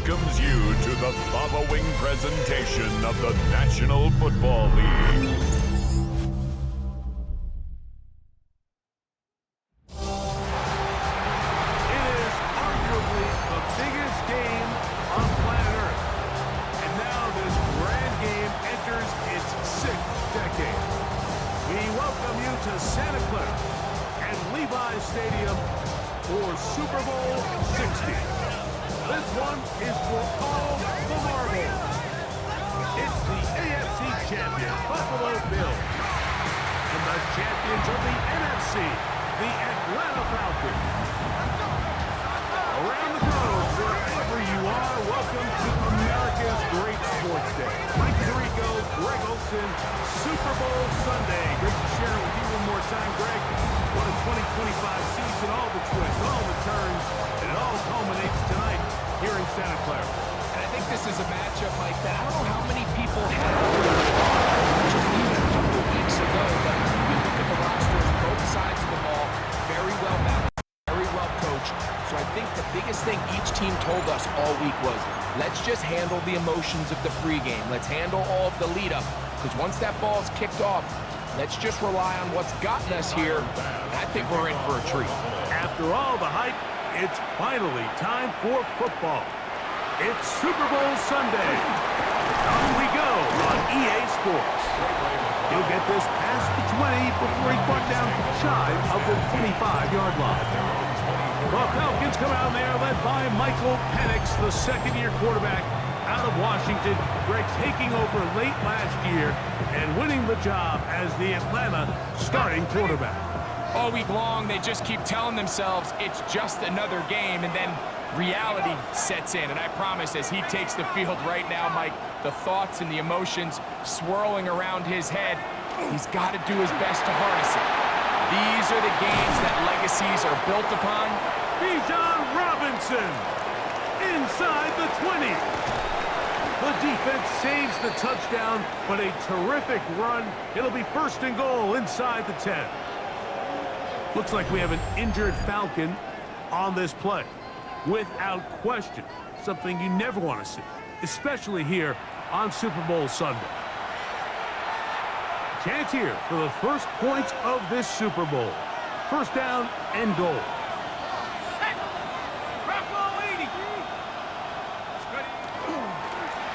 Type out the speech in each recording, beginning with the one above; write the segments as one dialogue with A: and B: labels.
A: welcomes you to the following presentation of the National Football League.
B: It is arguably the biggest game on planet Earth. And now this grand game enters its 6th decade. We welcome you to Santa Clara and Levi's Stadium for Super Bowl 60. This one is for all the marbles. It's the AFC champion, Buffalo Bills, and the champions of the NFC, the Atlanta Falcons. Around the globe, wherever you are, welcome to America's great sports day. Mike Tirico, Greg Olson, Super Bowl Sunday. Great to share it with you one more time, Greg. What a 2025 season, all the twists, all the turns, and it all culminates tonight here in Santa Clara.
C: And I think this is a matchup like that. I don't know how many people had just even a couple of weeks ago, but you look at the rosters, both sides of the ball, very well balanced, very well coached. So I think the biggest thing each team told us all week was, let's just handle the emotions of the pregame. Let's handle all of the lead up, because once that ball's kicked off, let's just rely on what's gotten us here. I think we're in for a treat.
B: After all the hype, it's finally time for football. It's Super Bowl Sunday. On we go on EA Sports. He'll get this past the 20 before he's brought down shy of the 25-yard line. The Falcons come out there led by Michael Penix, the second-year quarterback out of Washington. Greg taking over late last year and winning the job as the Atlanta starting quarterback.
C: All week long, they just keep telling themselves it's just another game, and then reality sets in. And I promise, as he takes the field right now, Mike, the thoughts and the emotions swirling around his head, he's got to do his best to harness it. These are the games that legacies are built upon.
B: Bijan Robinson inside the 20. The defense saves the touchdown, but a terrific run. It'll be first and goal inside the 10. Looks like we have an injured Falcon on this play. Without question, something you never want to see, especially here on Super Bowl Sunday. Chance here for the first points of this Super Bowl. First down and goal.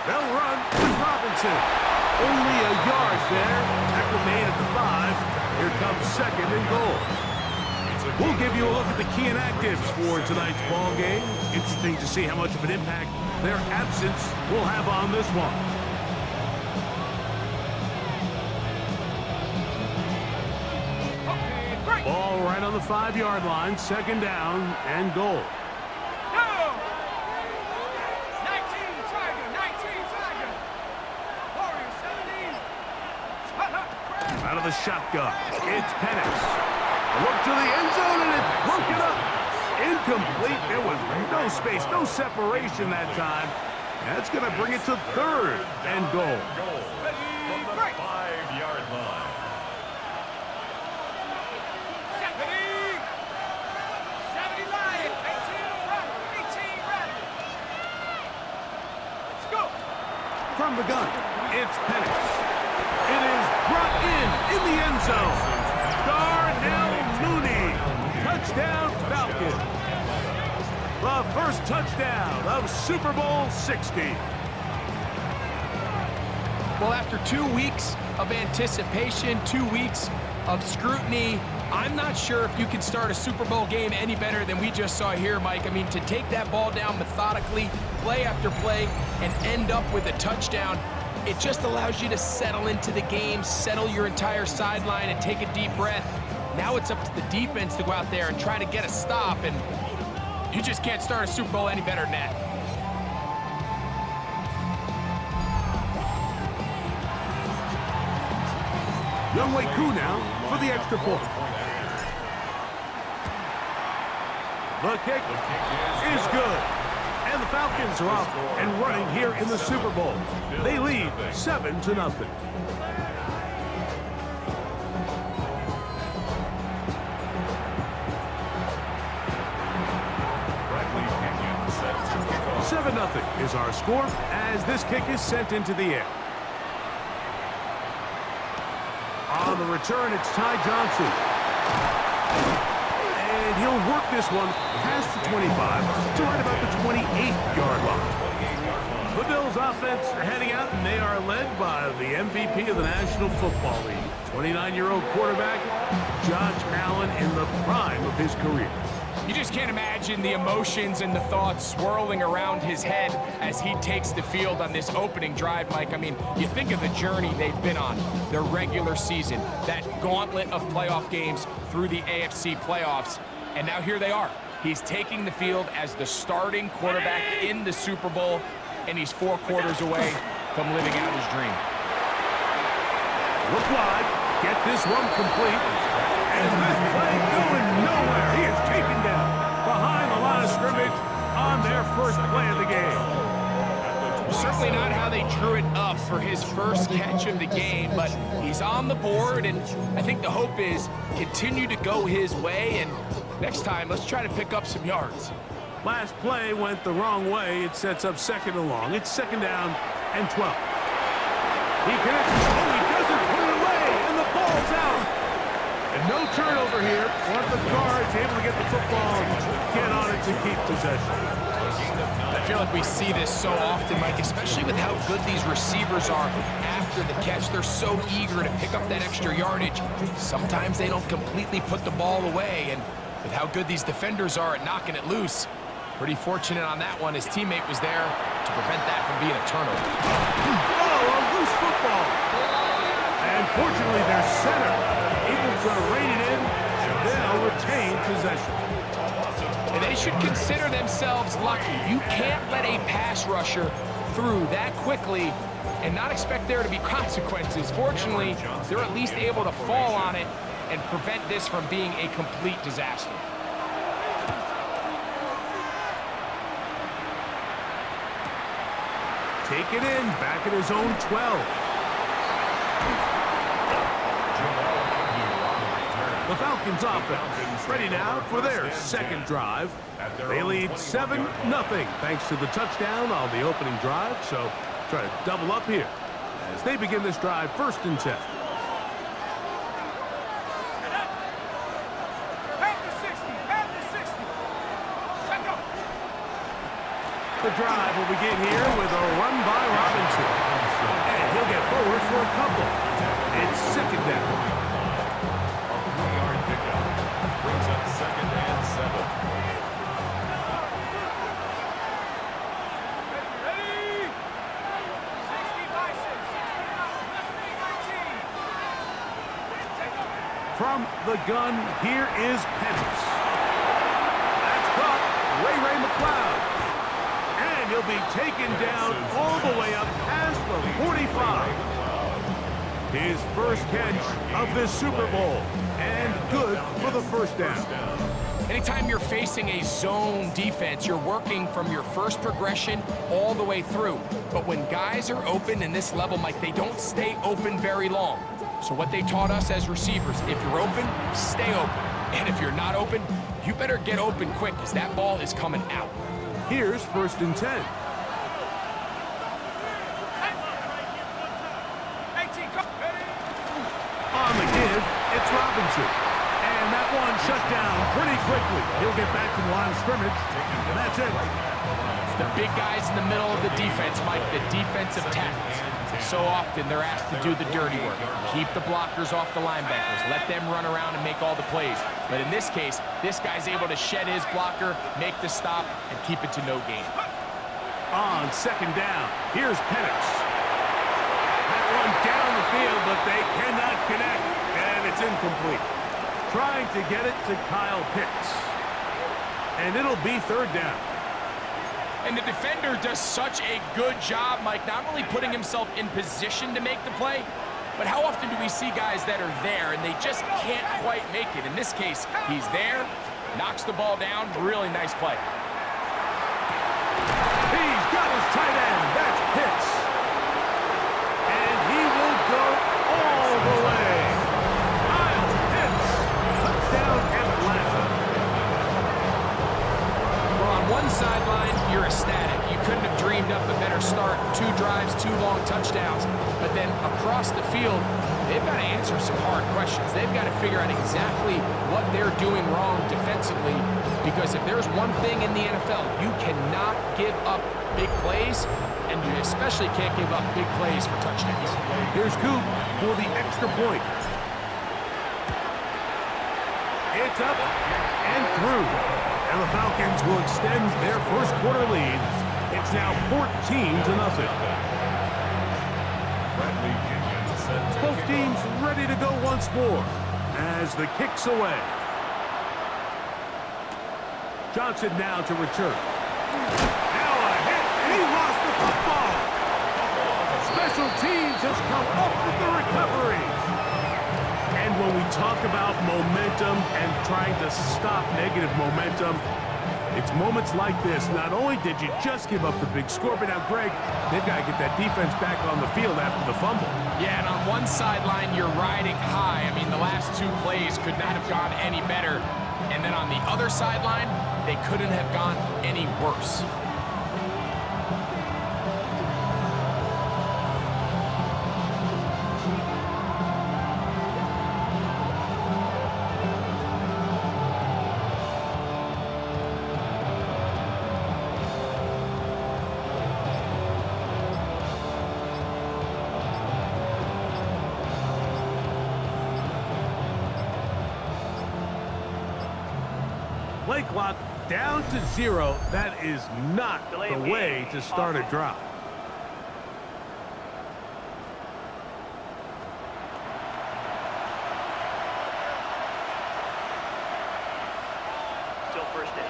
B: They'll run with Robinson. Only a yard there. Tackle made at the 5. Here comes second and goal. We'll give you a look at the key inactives for tonight's ball game. Interesting to see how much of an impact their absence will have on this one. Ball right on the 5-yard line. Second down and goal. Out of the shotgun, it's Penix. Look to the end zone, and it's broken up. Incomplete. There was no space, no separation that time. That's going to bring it to third and goal.
A: From the 5-yard line.
B: From the gun, it's Penix. It is brought in the end zone. Darnell Mooney, touchdown Falcons. The first touchdown of Super Bowl 60.
C: Well, after 2 weeks of anticipation, 2 weeks of scrutiny, I'm not sure if you can start a Super Bowl game any better than we just saw here, Mike. I mean, to take that ball down methodically, play after play, and end up with a touchdown, it just allows you to settle into the game, settle your entire sideline, and take a deep breath. Now it's up to the defense to go out there and try to get a stop, and you just can't start a Super Bowl any better than that.
B: Younghoe Koo now for the extra point. The kick is good. And the Falcons are off and running here in the Super Bowl. They lead 7-0. 7-0 is our score as this kick is sent into the air. On the return, it's Ty Johnson. And he'll work this one past the 25 to right about the 28-yard line. The Bills offense are heading out, and they are led by the MVP of the National Football League, 29-year-old quarterback Josh Allen in the prime of his career.
C: You just can't imagine the emotions and the thoughts swirling around his head as he takes the field on this opening drive, Mike. I mean, you think of the journey they've been on, their regular season, that gauntlet of playoff games through the AFC playoffs, and now here they are. He's taking the field as the starting quarterback in the Super Bowl, and he's 4 quarters away from living out his dream.
B: Look wide, get this one complete, and this play going nowhere. He is taken down behind the line of scrimmage on their first play of the game.
C: Certainly not how they drew it up for his first catch of the game, but he's on the board, and I think the hope is continue to go his way, and next time, let's try to pick up some yards.
B: Last play went the wrong way. It sets up 2nd and long. It's 2nd down and 12. He connects. Oh, he doesn't put it away, and the ball's out. And no turnover here. One of the guards able to get the football, get on it to keep possession.
C: I feel like we see this so often, Mike, especially with how good these receivers are after the catch. They're so eager to pick up that extra yardage. Sometimes they don't completely put the ball away, and with how good these defenders are at knocking it loose, pretty fortunate on that one. His teammate was there to prevent that from being a turnover.
B: Oh, a loose football. And fortunately, their center able to rein it in, and they'll retain possession.
C: And they should consider themselves lucky. You can't let a pass rusher through that quickly and not expect there to be consequences. Fortunately, they're at least able to fall on it and prevent this from being a complete disaster.
B: Take it in, back at his own 12. The Falcons offense ready now for their second drive. They lead 7-0 thanks to the touchdown on the opening drive, so try to double up here as they begin this drive 1st and 10. The drive will begin here with a run by Robinson. And he'll get forward for a couple. It's 2nd down.
A: A 3-yard pickup brings up 2nd and 7.
D: Ready? 60 by 6, 60 19.
B: From the gun, here is Penix. That's caught. Ray McLeod. And he'll be taken down all the way up past the 45. His first catch of this Super Bowl. And good for the 1st down.
C: Anytime you're facing a zone defense, you're working from your first progression all the way through. But when guys are open in this level, Mike, they don't stay open very long. So what they taught us as receivers, if you're open, stay open. And if you're not open, you better get open quick because that ball is coming out.
B: Here's 1st and 10.
D: 18,
B: On the give, it's Robinson. And that one shut down pretty quickly. He'll get back to the line of scrimmage, and that's it.
C: The big guys in the middle of the defense, Mike, the defensive tackles. So often they're asked to do the dirty work. Keep the blockers off the linebackers. Let them run around and make all the plays. But in this case, this guy's able to shed his blocker, make the stop, and keep it to no gain.
B: On 2nd down, here's Penix. That one down the field, but they cannot connect, and it's incomplete. Trying to get it to Kyle Pitts. And it'll be 3rd down.
C: And the defender does such a good job, Mike, not only putting himself in position to make the play, but how often do we see guys that are there and they just can't quite make it? In this case, he's there, knocks the ball down, really nice play.
B: He's got his tight end, that's Pitts. And he will go all the way. Kyle Pitts, touchdown Atlanta.
C: Well, on one sideline, you're ecstatic. You couldn't have dreamed up a better start. 2 drives, 2 long touchdowns. But then across the field, they've got to answer some hard questions. They've got to figure out exactly what they're doing wrong defensively, because if there's one thing in the NFL, you cannot give up big plays, and you especially can't give up big plays for touchdowns.
B: Here's Coop for the extra point. It's up and through. And the Falcons will extend their first quarter lead. It's now 14-0. Both teams ready to go once more as the kick's away. Johnson now to return. Now a hit, and he lost the football. Special teams has come up with the recovery. And when we talk about momentum and trying to stop negative momentum, it's moments like this. Not only did you just give up the big score, but now, Greg, they've got to get that defense back on the field after the fumble.
C: Yeah, and on one sideline, you're riding high. I mean, the last 2 plays could not have gone any better. And then on the other sideline, they couldn't have gone any worse.
B: Play clock down to 0. That is not the way to start a drive.
D: Still first down.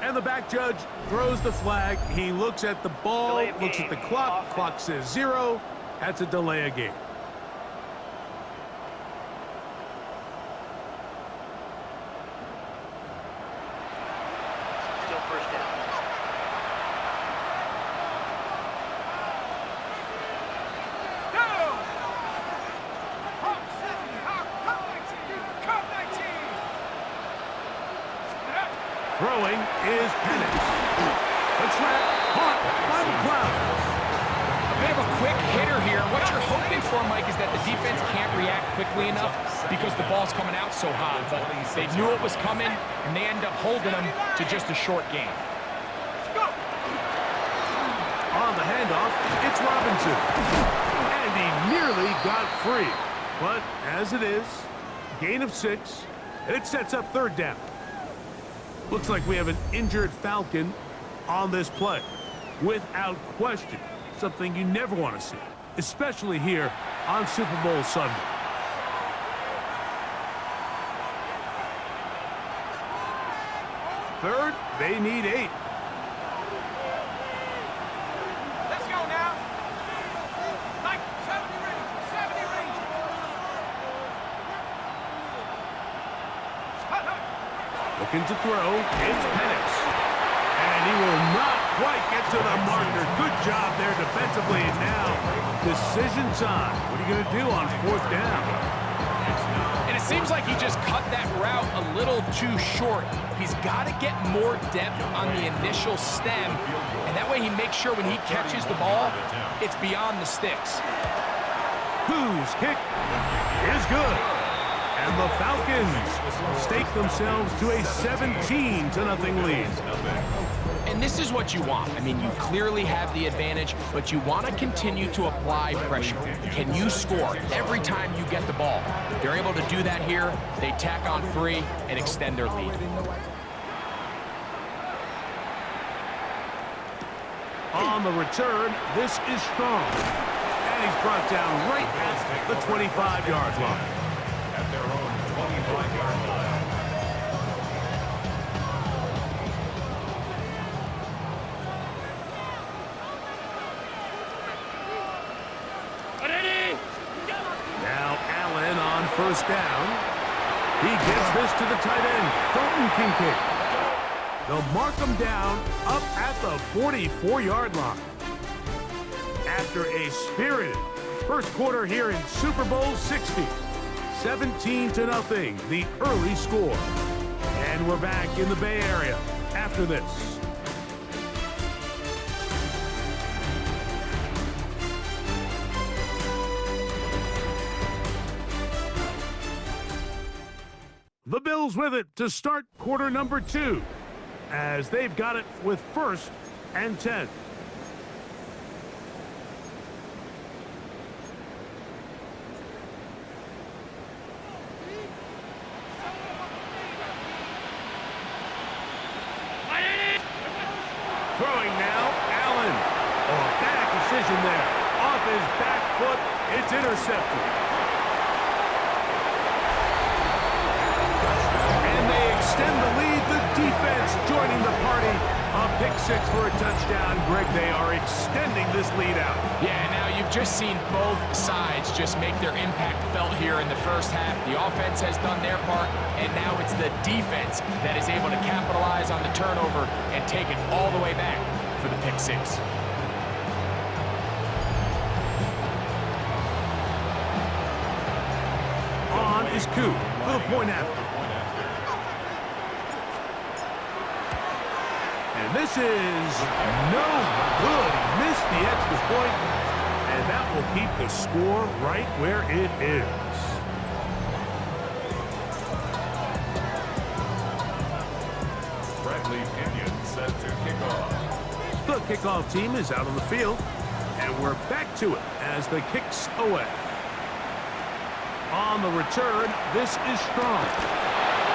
B: And the back judge throws the flag. He looks at the ball, looks at the clock. Clock says 0. That's a delay of game.
D: Still first down.
B: Throwing is Penix. The trap caught by McLeod.
C: A bit of a quick hitter here. What you're hoping for, Mike, is that the defense can't react quickly enough because the ball's coming out so hot. But they knew it was coming, and they end up holding them to just a short gain.
B: On the handoff, it's Robinson. And he nearly got free. But as it is, gain of 6, and it sets up 3rd down. Looks like we have an injured Falcon on this play. Without question, something you never want to see, especially here on Super Bowl Sunday. Third, they need 8.
E: Let's go now. Like 70 range. 70 range.
B: Looking to throw, it's Penix. And he will not quite get to the marker. Good job there defensively. And now, decision time. What are you going to do on 4th down?
C: And it seems like he just cut that route a little too short. He's got to get more depth on the initial stem, and that way he makes sure when he catches the ball, it's beyond the sticks.
B: Whose kick is good. And the Falcons stake themselves to a 17-0 lead.
C: And this is what you want. I mean, you clearly have the advantage, but you want to continue to apply pressure. Can you score every time you get the ball? They're able to do that here. They tack on 3 and extend their lead.
B: On the return, this is strong. And he's brought down right at the 25-yard line.
A: At their own 25-yard line.
B: first down. He gets this to the tight end, Dalton Kincaid. They'll mark him down up at the 44-yard line. After a spirited first quarter here in Super Bowl 60, 17-0, the early score. And we're back in the Bay Area after this. The Bills with it to start quarter number 2, as they've got it with 1st and 10. Throwing now, Allen. Oh, bad decision there. Off his back foot, it's intercepted. Extend the lead, the defense joining the party. A pick 6 for a touchdown. Greg, they are extending this lead out.
C: Yeah, now you've just seen both sides just make their impact felt here in the first half. The offense has done their part, and now it's the defense that is able to capitalize on the turnover and take it all the way back for the pick 6.
B: On is Koo for the point after. And this is no good. He missed the extra point, and that will keep the score right where it is.
A: Bradley Pinion set to kick off.
B: The kickoff team is out on the field, and we're back to it as the kicks away. On the return, this is Strong.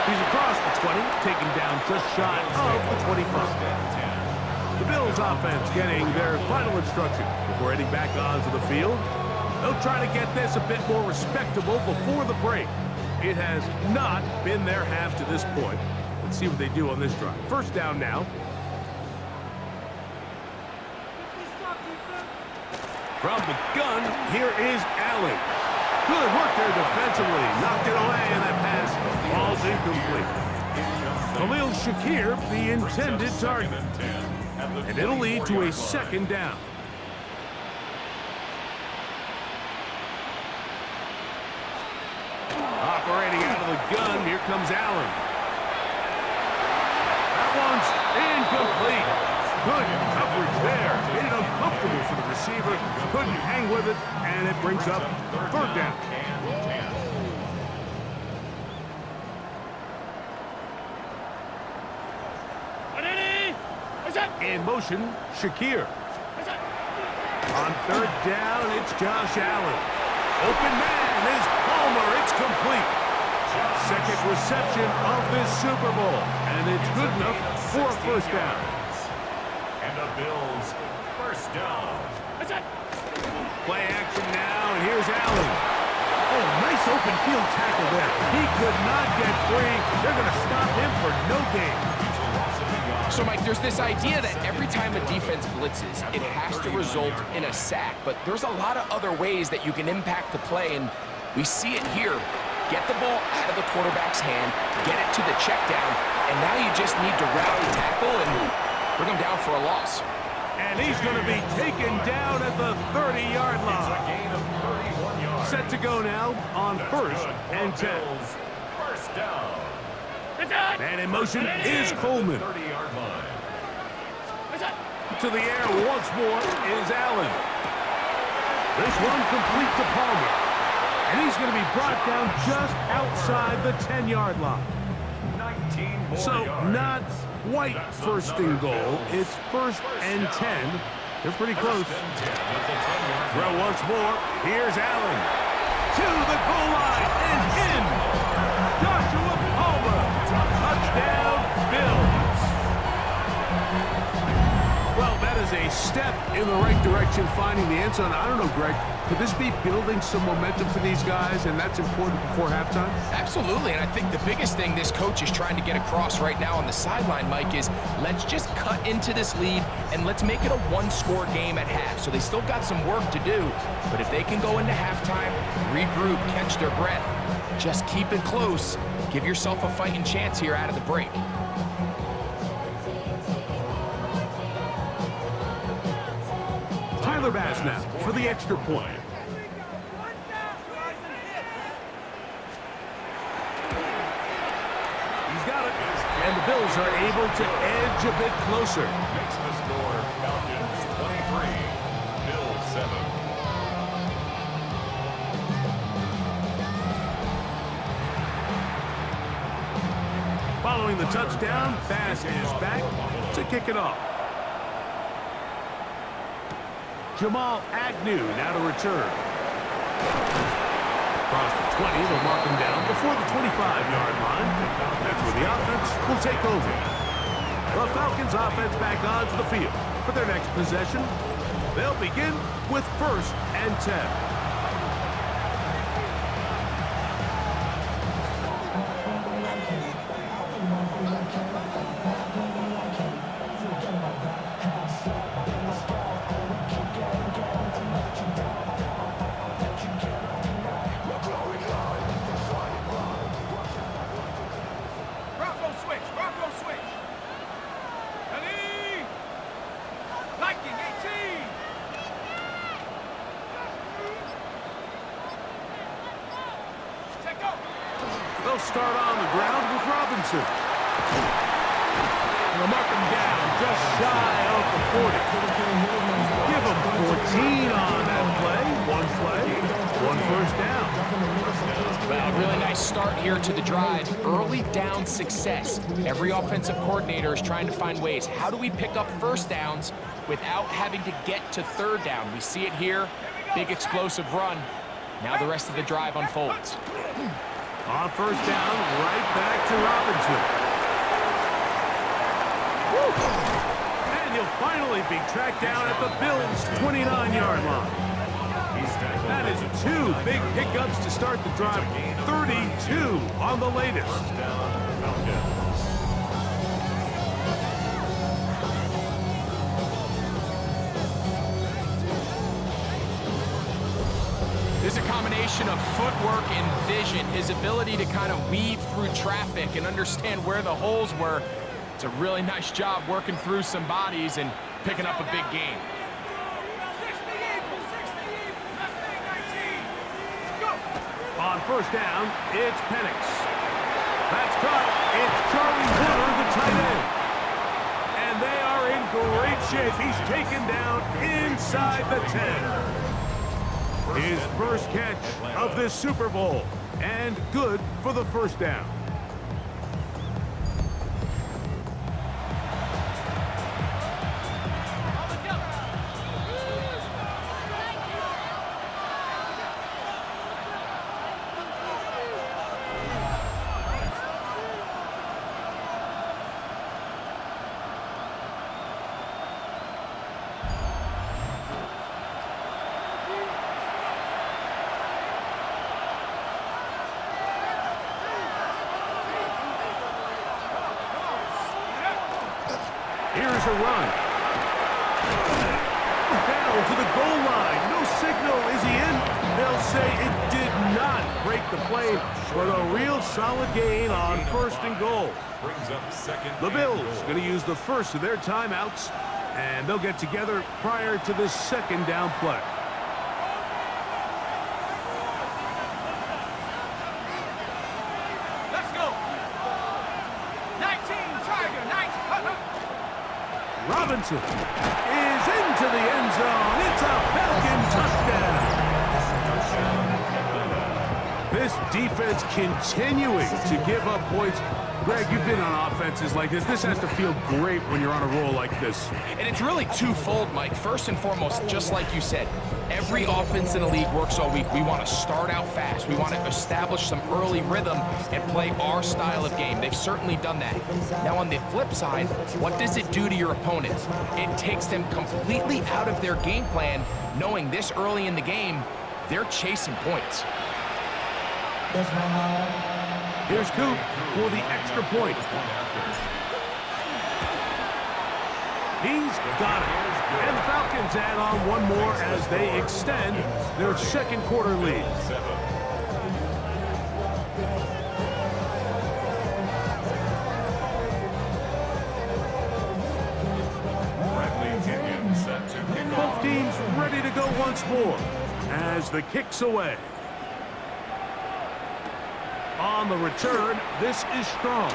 B: He's across the 20, taken down just shy of the 25. The Bills offense getting their final instructions before heading back onto the field. They'll try to get this a bit more respectable before the break. It has not been their half to this point. Let's see what they do on this drive. First down now. From the gun, here is Allen. Good work there defensively. Knocked it away, and that pass falls incomplete. Khalil Shakir, the intended target. And it'll lead to a second down. Operating out of the gun, here comes Allen. That one's incomplete. Good coverage there. Made it uncomfortable for the receiver. Couldn't hang with it, and it brings up third down. In motion, Shakir. On third down, it's Josh Allen. Open man is Palmer. It's complete. Second reception of this Super Bowl, and it's good enough for a first down.
A: And the Bills first down.
B: Play action now, and here's Allen. Oh, nice open field tackle there. He could not get free. They're going to stop him for no gain.
C: So, Mike, there's this idea that every time a defense blitzes, it has to result in a sack. But there's a lot of other ways that you can impact the play, and we see it here. Get the ball out of the quarterback's hand, get it to the check down, and now you just need to rally tackle and bring him down for a loss.
B: And he's going to be taken down at the 30-yard line. Set to go now on first and 10.
A: First down.
B: And in motion is Coleman. To the air once more is Allen. This one complete to Palmer. And he's going to be brought down just outside the 10-yard line. So not quite first and goal. It's first and 10. They're pretty close. Throw once more. Here's Allen. To the goal line and in. Joshua Palmer. Touchdown, Bills. Well, that is a step in the right direction, finding the end zone. I don't know, Greg. Could this be building some momentum for these guys, and that's important before halftime?
C: Absolutely, and I think the biggest thing this coach is trying to get across right now on the sideline, Mike, is let's just cut into this lead and let's make it a one-score game at half. So they still got some work to do, but if they can go into halftime, regroup, catch their breath, just keep it close. Give yourself a fighting chance here out of the break.
B: Tyler Bass now for the extra point. He's got it. And the Bills are able to edge a bit closer.
A: Makes the score Falcons 23, Bills 7.
B: Following the touchdown, Bass is back to kick it off. Jamal Agnew now to return. Across the 20, they'll mark him down before the 25-yard line. That's where the offense will take over. The Falcons offense back onto the field for their next possession. They'll begin with 1st and 10. They'll start on the ground with Robinson. They'll mark him down just shy of the 40. Give him 14 on that play. One first down.
C: Well, really nice start here to the drive. Early down success. Every offensive coordinator is trying to find ways. How do we pick up first downs without having to get to third down? We see it here. Big explosive run. Now the rest of the drive unfolds.
B: On first down, right back to Robinson. And he'll finally be tracked down at the Bills' 29-yard line. That is 2 big pickups to start the drive. 32 on the latest.
A: First down, Falcons.
C: There's a combination of footwork and vision, his ability to kind of weave through traffic and understand where the holes were. It's a really nice job working through some bodies and picking up a big gain.
B: On first down, it's Penix. That's caught. It's Charlie Woodard, the tight end. And they are in great shape. He's taken down inside the 10. His first catch of this Super Bowl. And good for the first down. Here's a run. Down to the goal line. No signal. Is he in? They'll say it did not break the play, but a real solid gain on first and goal.
A: Brings up second.
B: The Bills going to use the first of their timeouts, and they'll get together prior to this second down play. Robinson is into the end zone. It's a Falcon touchdown. This defense continuing to give up points. Greg, you've been on offenses like this. This has to feel great when you're on a roll like this.
C: And it's really twofold, Mike. First and foremost, just like you said, every offense in the league works all week. We want to start out fast. We want to establish some early rhythm and play our style of game. They've certainly done that. Now, on the flip side, what does it do to your opponent? It takes them completely out of their game plan, knowing this early in the game, they're chasing points.
B: Here's Coop for the extra point. He's got it. And the Falcons add on one more as they extend their second quarter lead. once more as the kick's away. On the return, this is strong.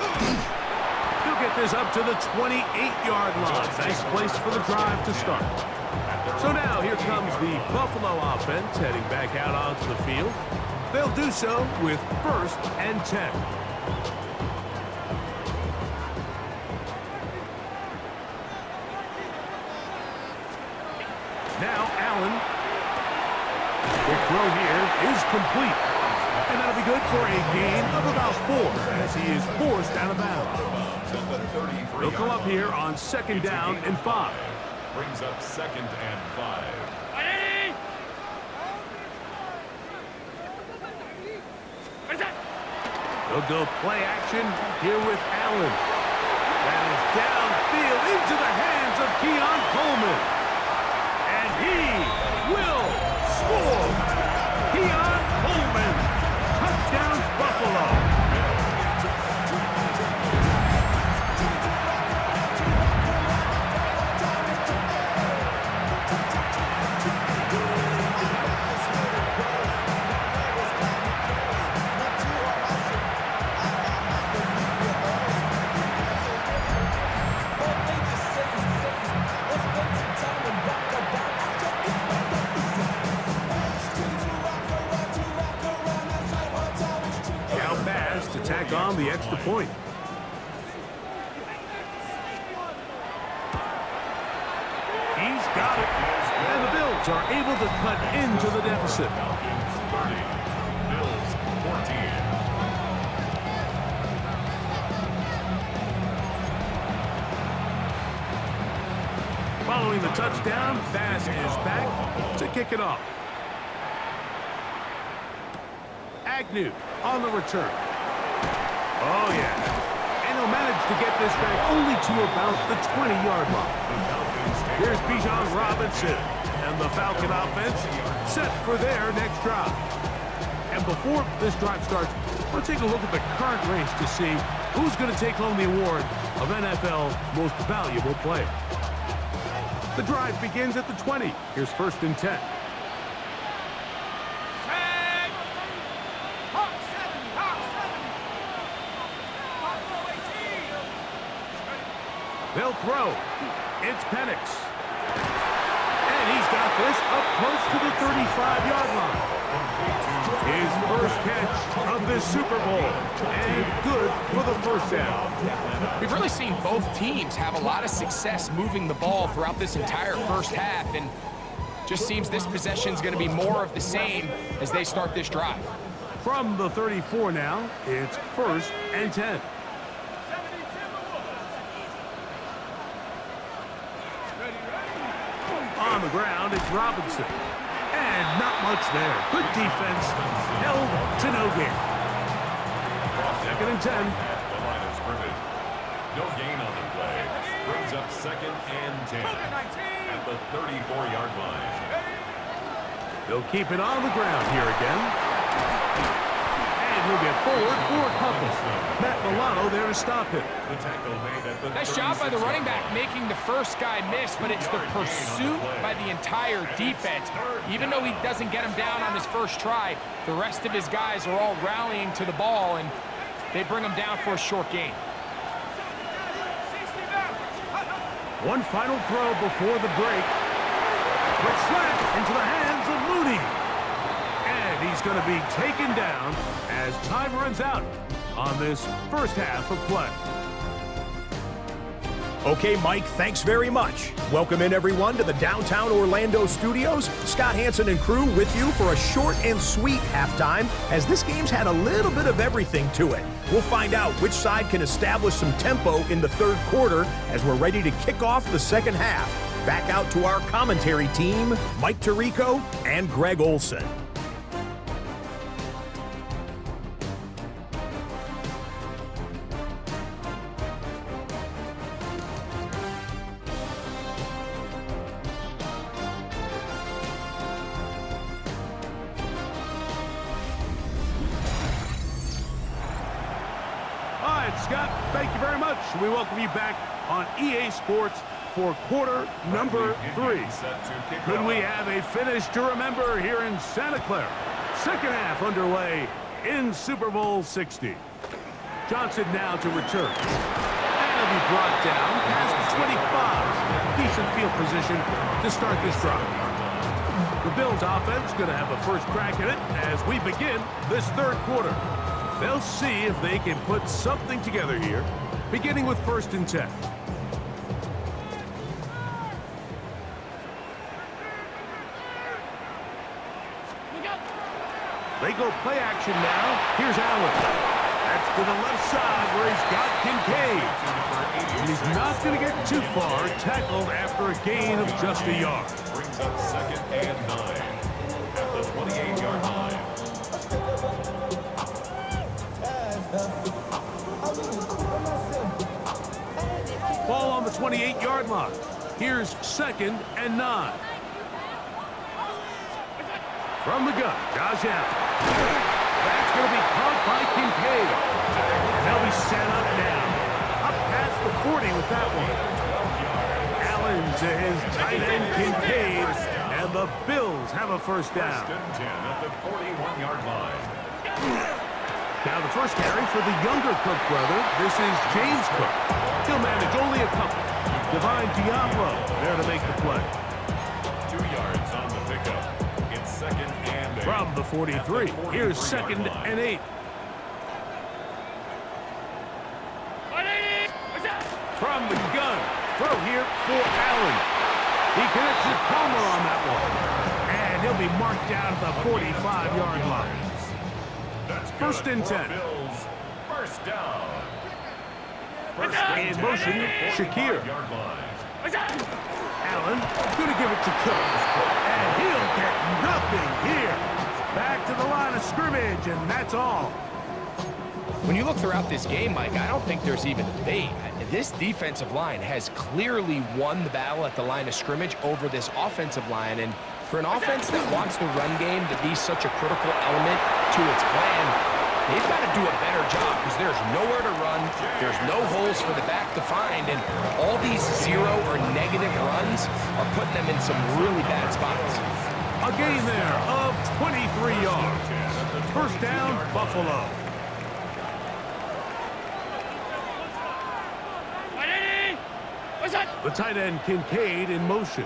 B: He'll get this up to the 28-yard line. Nice place for the drive to start. So now here comes the Buffalo offense heading back out onto the field. They'll do so with 1st and 10. Now Allen. The throw here is complete. And that'll be good for a gain of about 4 as he is forced out of bounds. He'll come up here on 2nd down and 5.
A: Brings up 2nd and 5.
B: They'll go play action here with Allen. That is downfield into the hands of Keon Coleman. And he will score. Keon Coleman. Touchdown, Buffalo. Tack on the extra point. He's got it. And the Bills are able to cut into the deficit.
A: 30, Bills 14.
B: Following the touchdown, Bass is back to kick it off. Agnew on the return. Oh, yeah. And he'll manage to get this back only to about the 20-yard line. Here's Bijan Robinson. And the Falcon offense set for their next drive. And before this drive starts, let's take a look at the current race to see who's going to take home the award of NFL Most Valuable Player. The drive begins at the 20. Here's 1st and 10. They'll throw. It's Penix. And he's got this up close to the 35-yard line. His first catch of this Super Bowl. And good for the 1st down.
C: We've really seen both teams have a lot of success moving the ball throughout this entire 1st half, and just seems this possession is going to be more of the same as they start this drive.
B: From the 34 now, it's 1st and 10. On the ground, it's Robinson. And not much there. Good defense. Held to no gain. 2nd and 10.
A: At the line of scrimmage. No gain on the play. Brings up 2nd and 10. At the 34-yard line.
B: They'll keep it on the ground here again. And he'll get forward for a couple. Matt Milano there to stop it.
A: The tackle made at the
C: Nice job by the running back making the first guy miss, but it's the pursuit by the entire defense. Even though he doesn't get him down on his first try, the rest of his guys are all rallying to the ball, and they bring him down for a short gain.
B: One final throw before the break. But slap into the hands of Mooney. And he's going to be taken down as time runs out on this 1st half of play.
D: Okay, Mike, thanks very much. Welcome in, everyone, to the downtown Orlando studios. Scott Hansen and crew with you for a short and sweet halftime, as this game's had a little bit of everything to it. We'll find out which side can establish some tempo in the 3rd quarter as we're ready to kick off the 2nd half. Back out to our commentary team, Mike Tirico and Greg Olson.
B: Scott, thank you very much. We welcome you back on EA Sports for quarter number 3.
A: Set to kick
B: Could we
A: off.
B: have a finish to remember here in Santa Clara? Second half underway in Super Bowl 60. Johnson now to return. And he'll be brought down past the 25. Decent field position to start this drive. The Bills offense going to have a first crack at it as we begin this third quarter. They'll see if they can put something together here, beginning with 1st and 10. They go play action now. Here's Allen. That's to the left side where he's got Kincaid. And he's not going to get too far, tackled after a gain of just a yard.
A: Brings up 2nd and 9 at the 28-yard line.
B: Ball on the 28-yard line. Here's 2nd and 9. From the gun, Josh Allen. That's going to be caught by Kincaid. And they'll be set up now. Up past the 40 with that one. Allen to his tight end, Kincaid. And the Bills have a first down.
A: 1st and 10 at the 41-yard line.
B: Now the first carry for the younger Cook brother. This is James Cook. He'll manage only a couple. Divine Diablo there to make the play.
A: 2 yards on the pickup. It's 2nd and 8.
B: From the 43, here's 2nd and 8. From the gun, throw here for Allen. He connects with Palmer on that one. And he'll be marked down at the 45-yard line.
A: That's
B: 1st and 10.
A: Bills. First down.
B: In motion, Shakir.
A: Yard line.
B: Allen going to give it to Cook. And he'll get nothing here. Back to the line of scrimmage, and that's all.
C: When you look throughout this game, Mike, I don't think there's even a debate. This defensive line has clearly won the battle at the line of scrimmage over this offensive line. And for an offense that wants the run game to be such a critical element to its plan, they've got to do a better job because there's nowhere to run. There's no holes for the back to find. And all these 0 or negative runs are putting them in some really bad spots.
B: A gain there of 23 yards. First down, Buffalo. The tight end, Kincaid, in motion.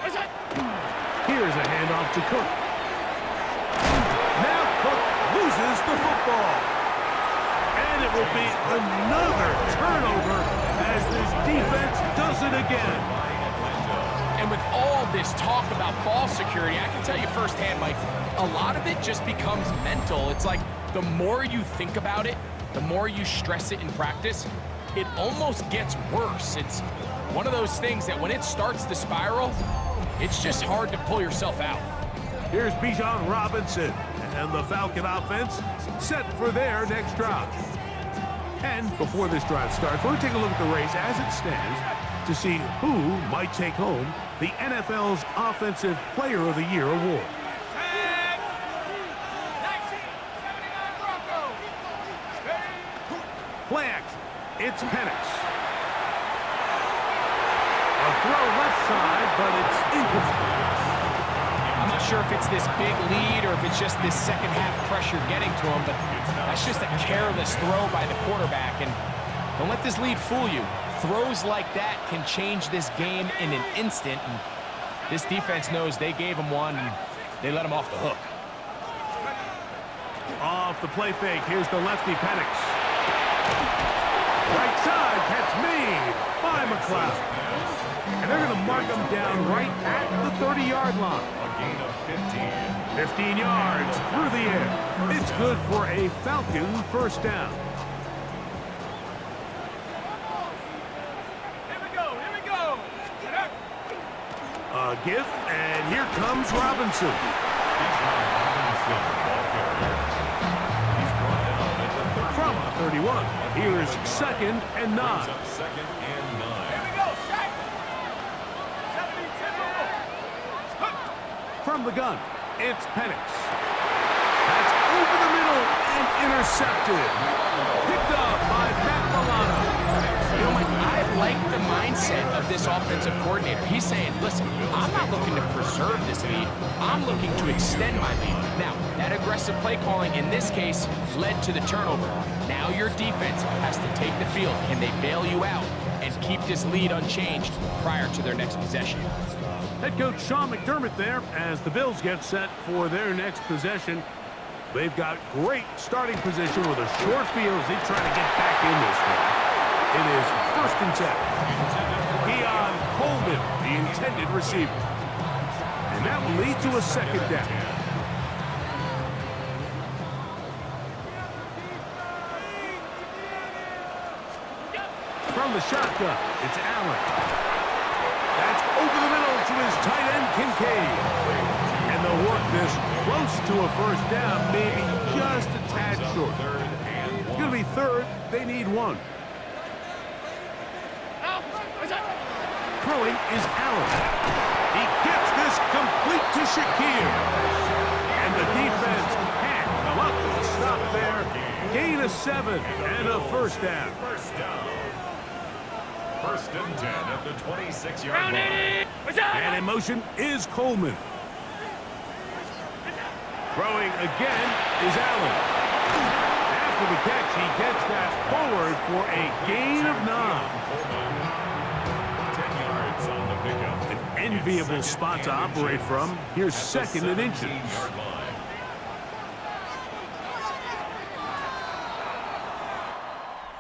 B: Here's a handoff to Cook. Now Cook loses the football. And it will be another turnover as this defense does it again.
C: And with all this talk about ball security, I can tell you firsthand, Mike, a lot of it just becomes mental. It's like the more you think about it, the more you stress it in practice, it almost gets worse. It's one of those things that when it starts to spiral, it's just hard to pull yourself out.
B: Here's Bijan Robinson and the Falcon offense set for their next drive. And before this drive starts, we'll take a look at the race as it stands to see who might take home the NFL's Offensive Player of the Year award. Play action. It's Penix. A throw left side, but it's incomplete.
C: I'm not sure if it's this big lead or if it's just this second half pressure getting to him, but that's just a careless throw by the quarterback. And don't let this lead fool you. Throws like that can change this game in an instant. And this defense knows they gave him one and they let him off the hook.
B: Off the play fake, here's the lefty Penix. Right side, catch made by McLeod. And they're going to mark him down right at the 30-yard line.
A: A gain of 15.
B: 15 yards through the air. It's good for a Falcon first down.
E: Here we go, here we go.
B: A give, and here comes Robinson. From 31, here's 2nd and 9.
A: Up 2nd and 9.
E: Here we go, sack. 17,
B: From the gun, it's Penix. That's over the middle and intercepted. Picked up by Matt Milano.
C: You know, Mike, I like the mindset this offensive coordinator. He's saying, listen, I'm not looking to preserve this lead. I'm looking to extend my lead. Now, that aggressive play calling in this case led to the turnover. Now your defense has to take the field. Can they bail you out and keep this lead unchanged prior to their next possession?
B: Head coach Sean McDermott there as the Bills get set for their next possession. They've got great starting position with a short field as they try to get back in this one. It is 1st and 10. Keon Coleman, the intended receiver. And that will lead to a 2nd down. From the shotgun, it's Allen. That's over the middle to his tight end, Kincaid. And they'll work this close to a 1st down, maybe just a tad short. It's going to be 3rd. They need 1. Throwing is Allen. He gets this complete to Shakir. And the defense can't come up with a stop there. Gain of 7 and a 1st down.
A: 1st and 10 at the 26-yard line.
B: And in motion is Coleman. Throwing again is Allen. After the catch, he gets that forward for a gain of 9.
A: 10 yards on the pickup.
B: An enviable spot to operate from. Here's 2nd and inches.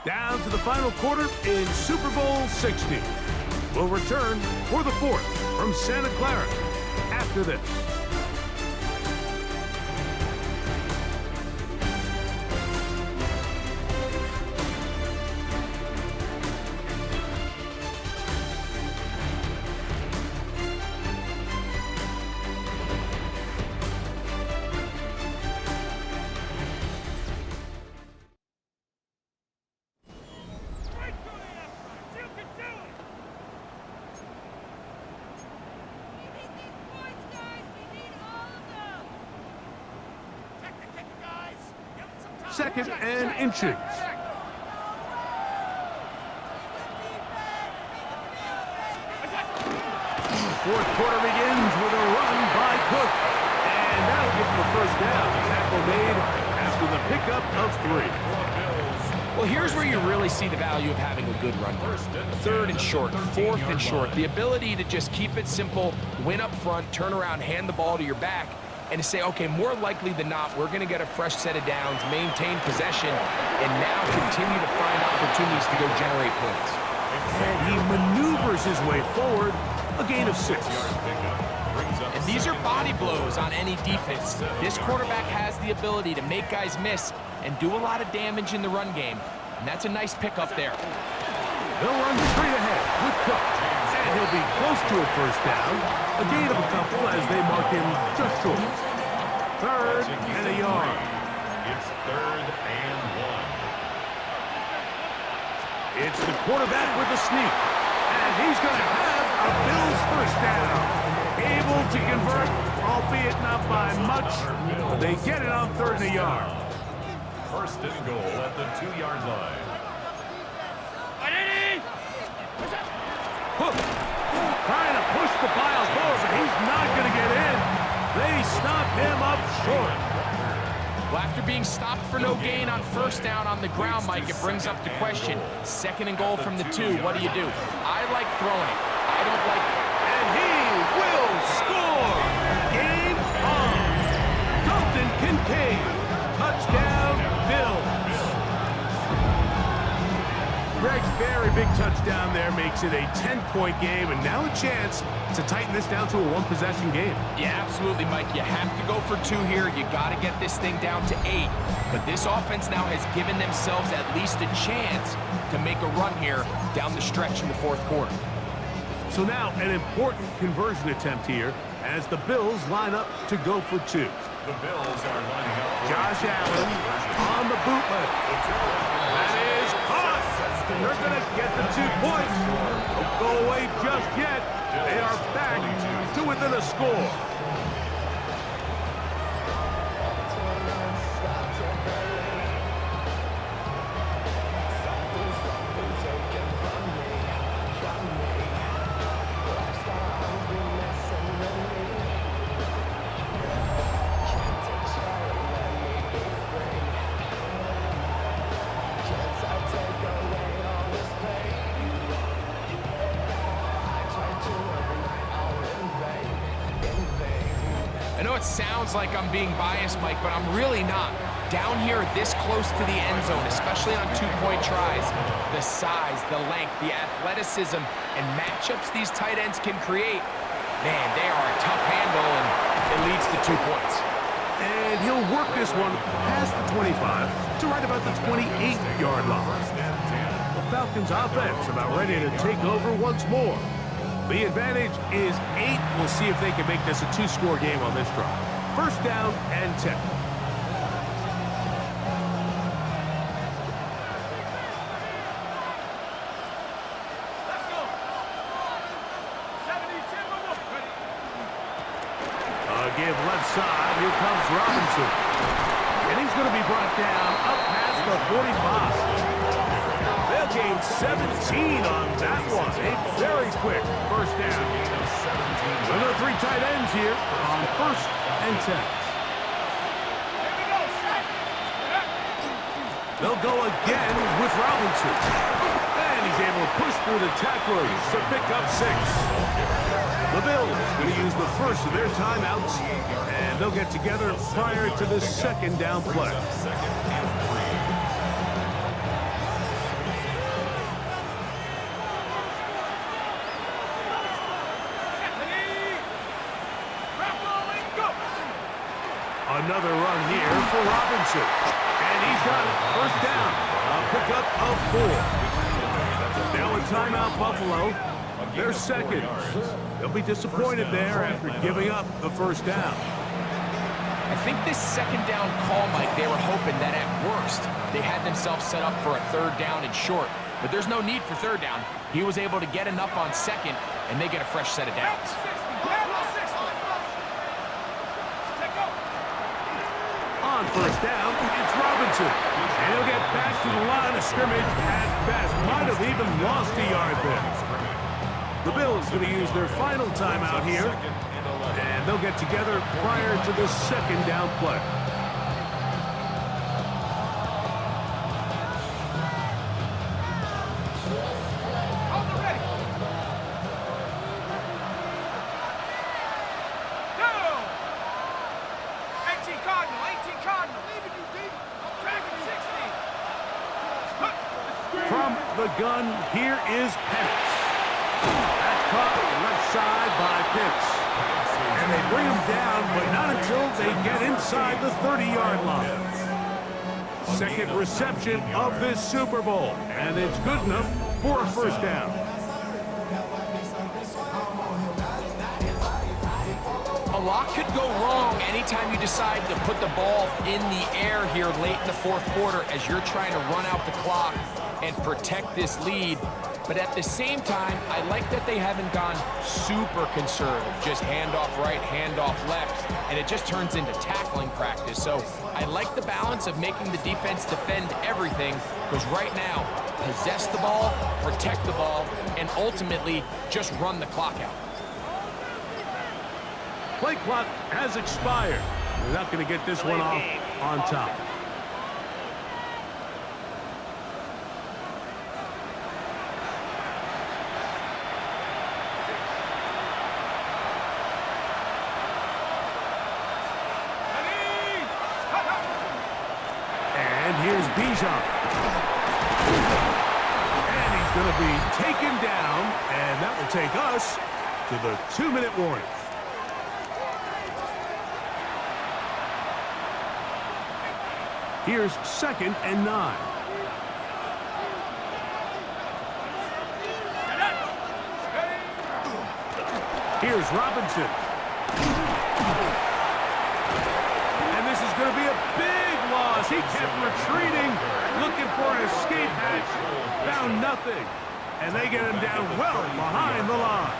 B: Down to the final quarter in Super Bowl 60. We'll return for the 4th from Santa Clara after this. Second and inches. 4th quarter begins with a run by Cook. And that'll give him the 1st down. Tackle made after the pickup of 3.
C: Well, here's where you really see the value of having a good run game. 3rd and short, 4th and short. The ability to just keep it simple, win up front, turn around, hand the ball to your back, and to say, okay, more likely than not, we're going to get a fresh set of downs, maintain possession, and now continue to find opportunities to go generate points.
B: And he maneuvers his way forward, a gain of 6.
C: And these are body blows on any defense. This quarterback has the ability to make guys miss and do a lot of damage in the run game, and that's a nice pickup there.
B: They'll run straight ahead with Cook, and he'll be close to a 1st down, a gain of a couple as they mark him just short. 3rd and a yard.
A: It's 3rd and 1.
B: It's the quarterback with the sneak, and he's going to have a Bills 1st down. Able to convert, albeit not by much, but they get it on 3rd and a yard.
A: 1st and goal at the 2-yard line.
B: Hook trying to push the pile forward, but he's not going to get in. They stop him up short.
C: Well, after being stopped for no gain on 1st down on the ground, Mike, it brings up the question. 2nd and goal from the 2, what do you do? I like throwing it. I don't like it.
B: And he will score. Game on. Dalton Kincaid. Touchdown, Bills. Greg, very big touchdown there makes it a 10-point game, and now a chance to tighten this down to a 1-possession game.
C: Yeah, absolutely, Mike. You have to go for 2 here. You got to get this thing down to 8. But this offense now has given themselves at least a chance to make a run here down the stretch in the 4th quarter.
B: So now an important conversion attempt here as the Bills line up to go for 2.
A: The Bills are lining up.
B: Josh Allen on the bootleg. That is caught. They're going to get the 2 points. Don't go away just yet. They are back to within a score.
C: I know it sounds like I'm being biased, Mike, but I'm really not. Down here this close to the end zone, especially on two-point tries, the size, the length, the athleticism, and matchups these tight ends can create, man, they are a tough handle, and it leads to 2 points.
B: And he'll work this one past the 25 to right about the 28-yard line. The Falcons offense about ready to take over once more. The advantage is 8. We'll see if they can make this a 2-score game on this drive. First down and 10. Give left side. Here comes Robinson. And he's going to be brought down up past the 45. They'll gain 17 on that one. A very quick first down. Another 3 tight ends here on first and 10. They'll go again with Robinson. And he's able to push through the tacklers to pick up 6. The Bills going to use the first of their timeouts, and they'll get together prior to the second down play. Another run here for Robinson, and he's got it. First down, a pickup of 4. Now a timeout, Buffalo. They're second. They'll be disappointed there after giving up the first down.
C: I think this second down call, Mike, they were hoping that at worst they had themselves set up for a third down and short. But there's no need for third down. He was able to get enough on second, and they get a fresh set of downs.
B: On first down, it's Robinson. And he'll get back to the line of scrimmage at best. Might have even lost a yard there. The Bills going to use their final timeout here, and they'll get together prior to the second down play. From the gun, here is Penix. That's caught left side by Pitts. And they bring him down, but not until they get inside the 30-yard line. Second reception of this Super Bowl, and it's good enough for a first down.
C: A lot could go wrong anytime you decide to put the ball in the air here late in the fourth quarter as you're trying to run out the clock and protect this lead. But at the same time, I like that they haven't gone super conservative, just handoff right, handoff left, and it just turns into tackling practice. So I like the balance of making the defense defend everything, because right now, possess the ball, protect the ball, and ultimately just run the clock out.
B: Play clock has expired. They're not going to get this one off on top. And here's Bijan. And he's going to be taken down, and that will take us to the 2-minute warning. Here's 2nd and 9. Here's Robinson. And this is going to be a big loss. He kept retreating, looking for an escape hatch. Found nothing. And they get him down well behind the line.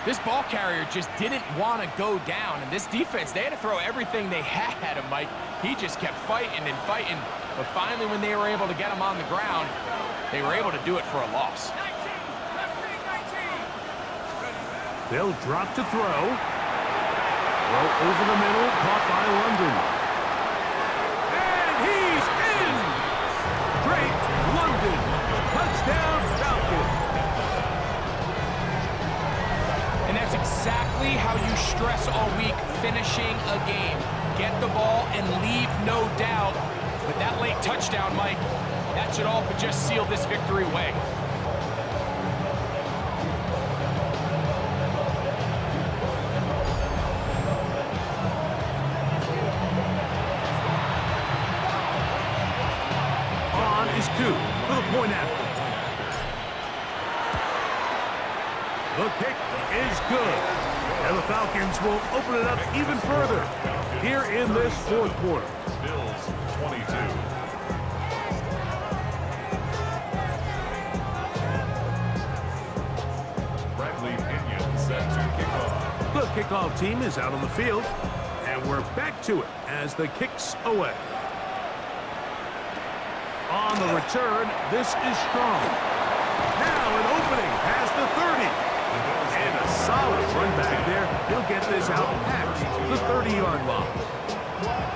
C: This ball carrier just didn't want to go down, and this defense, they had to throw everything they had at him, Mike. He just kept fighting and fighting, but finally when they were able to get him on the ground, they were able to do it for a loss.
E: 19.
B: They'll drop to throw. Throw over the middle, caught by London. And he's in! Great London. Touchdown, Falcons.
C: And that's exactly how you stress all week, finishing a game. Get the ball and leave no doubt. But that late touchdown, Mike, that should all but just seal this victory away.
B: On is Koo for the point after. The kick is good. And the Falcons will open it up even further here in this fourth quarter.
A: Bills 22. Bradley Pinion set to kick off.
B: The kickoff team is out on the field, and we're back to it as the kick's away. On the return, this is strong. Now an opening past the 30. And a solid run back there. He'll get this out past the 30-yard line.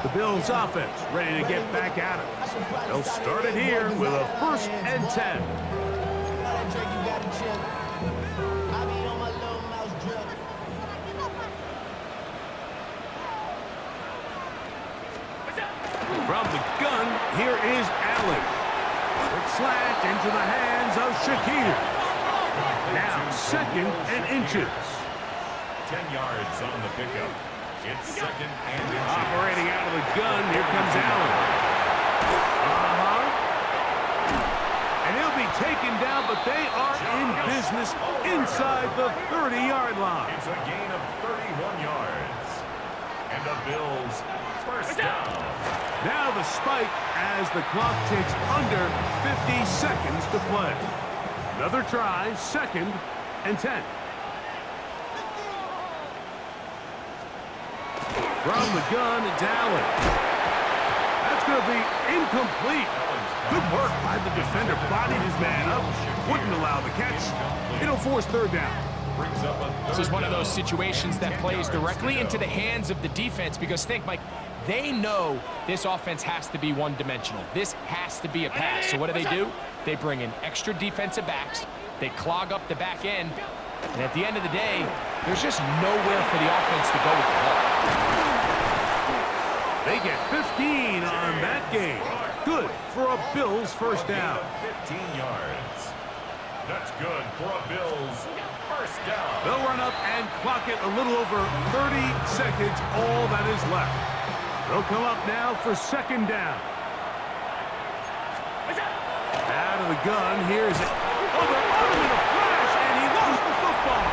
B: The Bills offense ready to get back at it. They'll start it here with a 1st and 10. From the gun, here is Allen. Quick slant into the hands of Shakir. Now 2nd and inches.
A: 10 yards on the pickup. It's 2nd and inches.
B: Operating out of the gun, here comes Allen. And he'll be taken down, but they are in business inside the 30-yard line.
A: It's a gain of 31 yards. And the Bills first down.
B: Now the spike as the clock ticks under 50 seconds to play. Another try, 2nd and 10. From the gun, it's Allen. That's going to be incomplete. Good work by the defender. Bodied his man up. Wouldn't allow the catch. It'll force 3rd down.
C: This is one of those situations that plays directly into the hands of the defense because think, Mike, they know this offense has to be one-dimensional. This has to be a pass. So what do? They bring in extra defensive backs. They clog up the back end. And at the end of the day, there's just nowhere for the offense to go with the ball.
B: They get 15 on that game. Good for a Bills 1st down.
A: 15 yards. That's good for a Bills 1st down.
B: They'll run up and clock it a little over 30 seconds, all that is left. They'll come up now for 2nd down. Out of the gun, here's it. Oh, they're on him in a flash, and he lost the football.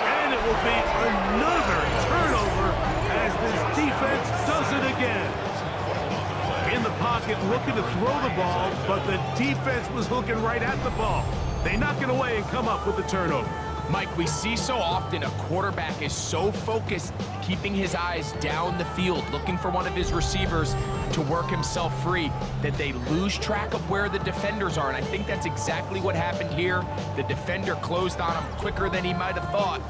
B: And it will be another turnover as this defense does it again. In the pocket, looking to throw the ball, but the defense was looking right at the ball. They knock it away and come up with the turnover.
C: Mike, we see so often a quarterback is so focused, keeping his eyes down the field, looking for one of his receivers to work himself free, that they lose track of where the defenders are. And I think that's exactly what happened here. The defender closed on him quicker than he might have thought,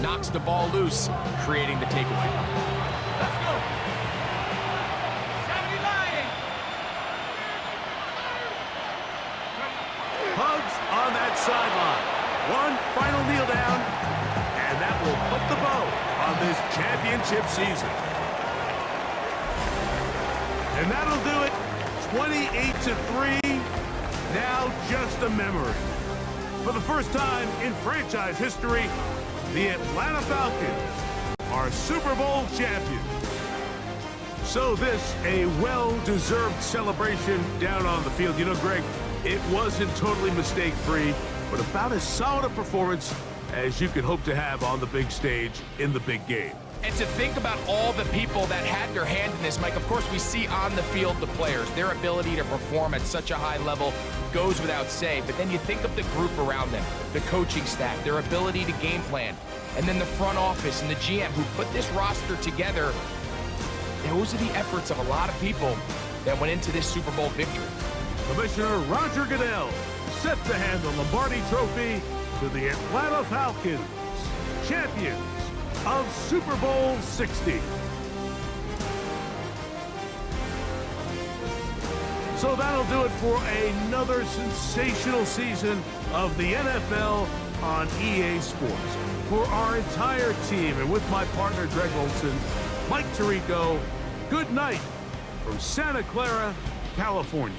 C: knocks the ball loose, creating the takeaway.
E: Let's go. 79.
B: Hugs on that sideline. One final kneel down, and that will put the bow on this championship season. And that'll do it. 28-3. Now just a memory. For the first time in franchise history, the Atlanta Falcons are Super Bowl champions. So this, a well-deserved celebration down on the field. You know, Greg, it wasn't totally mistake-free, but about as solid a performance as you could hope to have on the big stage in the big game.
C: And to think about all the people that had their hand in this, Mike, of course we see on the field the players, their ability to perform at such a high level goes without say, but then you think of the group around them, the coaching staff, their ability to game plan, and then the front office and the GM who put this roster together. Those are the efforts of a lot of people that went into this Super Bowl victory.
B: Commissioner Roger Goodell set to hand the Lombardi Trophy to the Atlanta Falcons, champions of Super Bowl 60. So that'll do it for another sensational season of the NFL on EA Sports. For our entire team and with my partner Greg Olson, Mike Tirico, good night from Santa Clara, California.